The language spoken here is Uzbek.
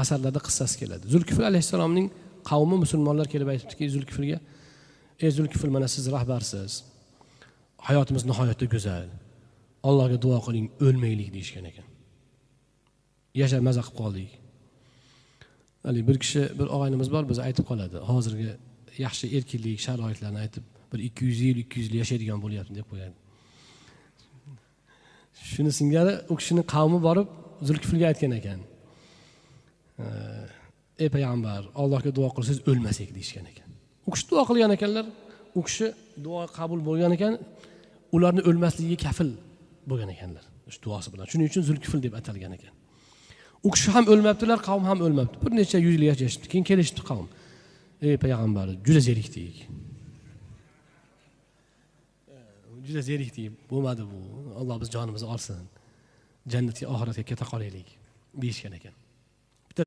asarlarda qissasi keladi. Zulkifl alayhissalomning qavmi musulmonlar kelib aytibdiki, Zulkiflga: "Ey Zulkifl, mana siz rahbarsiz. Hayotimiz nihoyatda go'zal. Allohga duo qiling, o'lmaylik" deyishgan ekan. Yashab maza qilib qoldik. Bir kishi, bir og'aynimiz bor, biz aytib qoladi. Hozirgi yaxshi erkinlik sharoitlarni aytib, bir 200 yil, 200 yil yashaydigan bo'lyapti deb qo'yadi. Shuni singari u kishining qavmi borib Zulkiflga aytgan ekan: "Ey payg'ambar, Allohga duo qilsangiz o'lmasak" deyishgan ekan. U kishi duo qilgan ekanlar. U kishi duo qabul bo'lgan ekan, ularni o'lmasligiga kafil bo'lgan ekanlar shu duosi bilan. Shuning uchun Zulkifl deb atalgan ekan. U kishi ham o'lmabdilar, qavm ham o'lmabdi. Bir necha yuz yil yashashdi. Keyin kelishdi qavm: "Ey payg'ambar, juda zerikdik. Juda zerikdik. Bo'lmadi bu. Alloh biz jonimizni olsin. Jannatga, oxiratga keta qolaylik" deyishgan ekan.